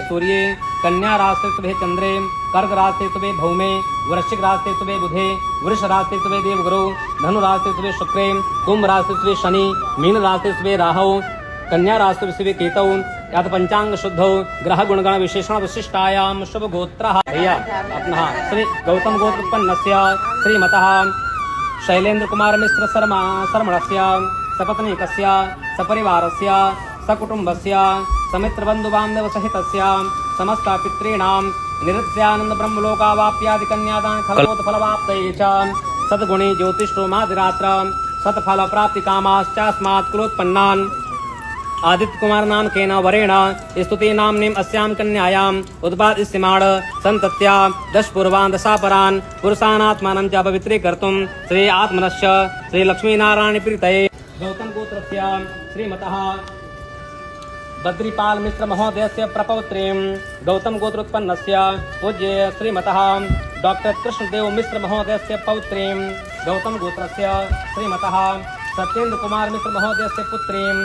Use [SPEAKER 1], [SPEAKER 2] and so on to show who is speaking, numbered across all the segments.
[SPEAKER 1] सूर्ये, कन्या राशि शुभे चंद्रे, कर्क राशि शुभे भौमे, वृश्चिक राशि शुभे बुधे, वृष राशि शुभे देवगुरु, धनु राशि शुभे शुक्रे, कुंभ राशि शुभे शनि, मीन राशि शुभे राहु, कन्या राशि शुभे केतौ, यात पंचांग शुद्धौ, ग्रह गुणगण विशेषण विशिष्टायाम शुभ गोत्रः। भैया अपना श्री गौतम गोत्र उत्पन्नस्य श्रीमतः शैलेन्द्र कुमार मिश्र शर्मणस्य सपत्नीकस्य सपरिवारस्य सकुटुम्बस्य समित्रबन्धुबान्धव सहितस्य समस्त पितॄणां निरत्यानंद ब्रह्मलोकावाप्यादि कन्यादान फलोत्फलवाप्तये च सद्गुणे ज्योतिष्ठोमादिरात्र सत्फल प्राप्ति कामाश्चास्मात् कुलोत्पन्नान् आदित्य कुमार नाम केन वरेण स्तुति नाम्नीम् अस्यां कन्यायाम् उत्पादिष्यमाण सन्तत्या 10 पूर्वान् 10 परान् पुरुषानात्मानं च पवित्रीकर्तुं श्री आत्मनश्च श्री लक्ष्मीनारायण प्रीतये गौतम गोत्रस्य श्रीमतः बद्रीपाल मिश्र महोदयस्य प्रपौत्रीं गौतम गोत्रोत्पन्नस्य पूज्य श्रीमतः डॉक्टर कृष्णदेव मिश्र महोदयस्य पौत्रीं गौतम गोत्रस्य श्रीमतः सत्येंद्र कुमार मिश्र महोदयस्य पुत्रीं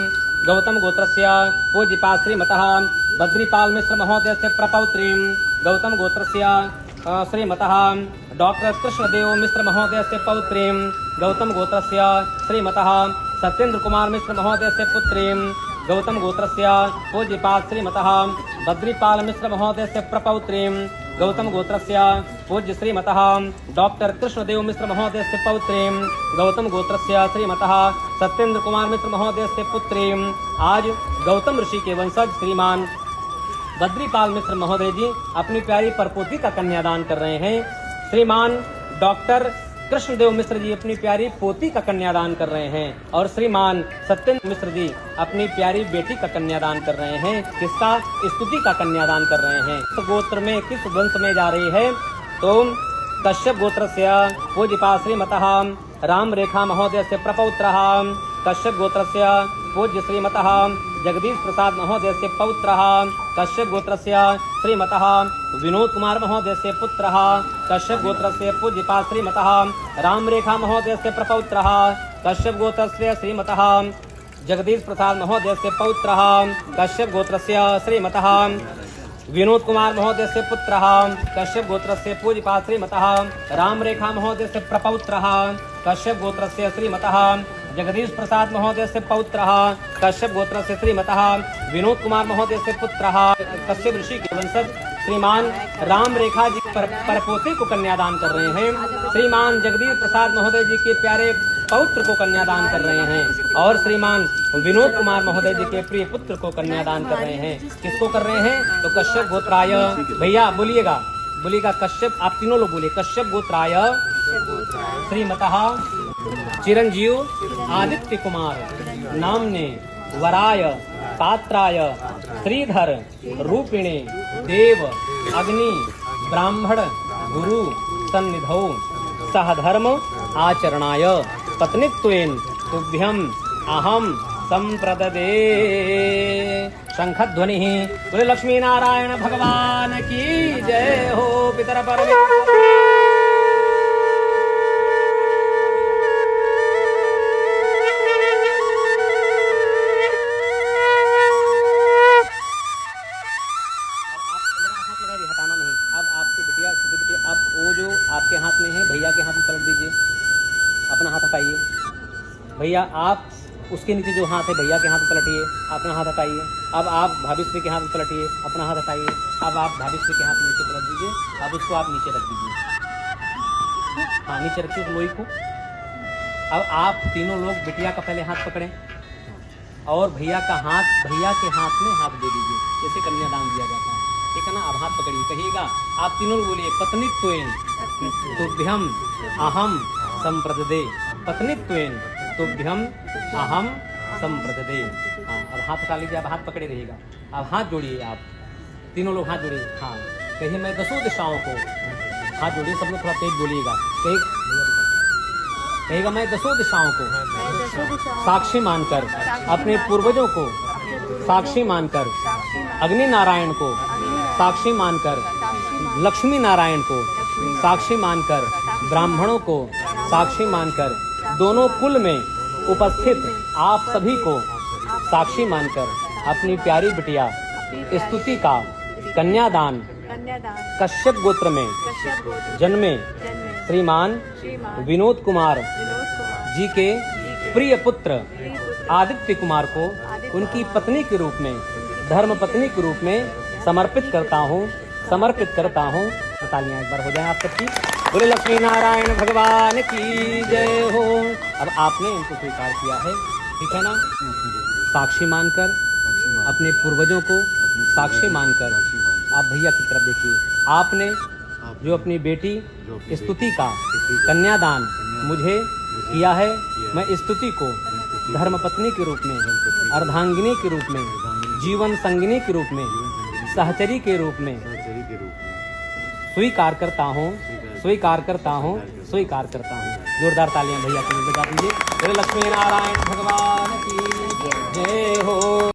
[SPEAKER 1] गौतम गोत्रस्य पूज्यपाल श्रीमतः बद्रीपाल मिश्र महोदयस्य प्रपौत्रीं गौतम गोत्रस्य श्रीमतः डॉक्टर कृष्णदेव मिश्र महोदयस्य पौत्रीं गौतम गोत्रस्य श्रीमतः सत्येंद्र कुमार मिश्र महोदयस्य पुत्रीं गौतम गोत्रस्य पूज्यपाल श्रीमतः बद्रीपाल मिश्र महोदयस्य प्रपौत्रीं गौतम गोत्रस्य पूज्य श्रीमतः डॉक्टर कृष्णदेव मिश्र महोदयस्य पौत्रीं गौतम गोत्रस्य श्रीमतः सत्येंद्र कुमार मिश्र महोदयस्य पुत्रीं आज गौतम ऋषि के वंशज श्रीमान बद्रीपाल मिश्र महोदय जी अपनी प्यारी परपोती का कन्यादान कर रहे हैं। श्रीमान डॉक्टर कृष्णदेव मिश्र जी अपनी प्यारी पोती का कन्यादान कर रहे हैं और श्रीमान सत्येंद्र मिश्र जी अपनी प्यारी बेटी का कन्यादान कर रहे हैं। किसका? स्तुति का कन्यादान कर रहे हैं। तो गोत्र में किस वंश में जा रही है? तो कश्यप गोत्रस्य पूज्यपाल श्रीमतः राम रेखा महोदयस्य प्रपौत्रः कश्यप गोत्रस्य पूज्य श्रीमतः जगदीश प्रसाद महोदयस्य पौत्रः कश्यप गोत्रस्य श्रीमतः विनोद कुमार महोदयस्य पुत्रः कश्यप गोत्रस्य पूज्यपाल श्रीमतः राम रेखा महोदयस्य प्रपौत्रः कश्यप गोत्रस्य श्रीमतः जगदीश प्रसाद महोदयस्य पौत्रः कश्यप गोत्रस्य श्रीमतः विनोद कुमार महोदयस्य पुत्रः कश्यप गोत्रस्य पूज्यपाल श्रीमतः राम रेखा महोदयस्य प्रपौत्रः कश्यप गोत्रस्य श्रीमतः जगदीश प्रसाद महोदयस्य पौत्रः कश्यप गोत्रस्य श्रीमतः विनोद कुमार महोदयस्य पुत्रः कश्यप ऋषि के वंशज श्रीमान राम रेखा जी परपोते को कन्यादान कर रहे हैं। श्रीमान जगदीश प्रसाद महोदय जी के प्यारे पौत्र को कन्यादान कर रहे हैं और श्रीमान विनोद कुमार महोदय जी के प्रिय पुत्र को कन्यादान कर रहे हैं। किसको कर रहे हैं? तो कश्यप गोत्राय। भैया बोलिएगा कश्यप, आप तीनों लोग बोलिए कश्यप गोत्राय श्रीमतः चिरंजीव आदित्य कुमार नामने वराय पात्राय श्रीधर रूपिणे देव अग्नि ब्राह्मण गुरु सन्निधौ सहधर्म आचरणाय पत्नीत्वेन तुभ्यम अहम संप्रददे। शंखध्वनि बोले लक्ष्मी नारायण भगवान की जय हो। पितर परमेश्वर आपके हाथ में है, भैया के हाथ में पलट दीजिए, अपना हाथ हटाइए। भैया आप उसके नीचे जो हाथ है भैया के हाथ में पलटिए, अपना हाथ हटाइए। अब आप भाभिश्री के हाथ में पलटिए, अपना हाथ हटाइए। अब आप भाभिश्री के हाथ नीचे पलट दीजिए। अब उसको आप नीचे रख दीजिए, हाँ नीचे रखिए लोई को। अब आप तीनों लोग बिटिया का पहले हाथ पकड़ें और भैया के हाथ में हाथ दे दीजिए, जैसे कन्यादान दिया जाता है, ठीक है ना। अब हाथ पकड़िए, कहिएगा आप तीनों लोग बोलिए पत्नीत्वेन तुभ्यम अहम संप्रददे, पत्नीत्वेन तुभ्यम अहम संप्रददे। हाँ अब हाथ उठा लीजिए, अब हाथ पकड़े रहिएगा। अब हाथ जोड़िए, आप तीनों लोग हाथ जोड़िए। हाँ कहिए मैं 10 दिशाओं को, हाथ जोड़िए सब लोग, थोड़ा तेज बोलिएगा। कहिएगा मैं 10 दिशाओं को साक्षी मानकर, अपने पूर्वजों को साक्षी मानकर, अग्नि नारायण को साक्षी मानकर, लक्ष्मी नारायण को साक्षी मानकर, ब्राह्मणों को साक्षी मानकर, दोनों कुल में उपस्थित आप सभी को साक्षी मानकर अपनी प्यारी बिटिया स्तुति का कन्यादान कश्यप गोत्र में जन्मे श्रीमान विनोद कुमार जी के प्रिय पुत्र आदित्य कुमार को उनकी पत्नी के रूप में, धर्म पत्नी के रूप में समर्पित करता हूँ। तालियां एक बार हो जाएं आप सबकी। बोले लक्ष्मी नारायण भगवान की जय हो। अब आपने इनको स्वीकार किया है, ठीक है ना? साक्षी मानकर, अपने पूर्वजों को साक्षी मानकर आप भैया की तरफ देखिए। आपने जो अपनी बेटी स्तुति का कन्यादान मुझे किया है, मैं स्तुति को धर्म पत्नी के रूप में, अर्धांगिनी के रूप में, जीवन संगिनी के रूप में, सहचरी के रूप में स्वीकार करता हूँ। जोरदार तालियां भैया के लिए बजा दीजिए। लक्ष्मी नारायण भगवान की जय हो।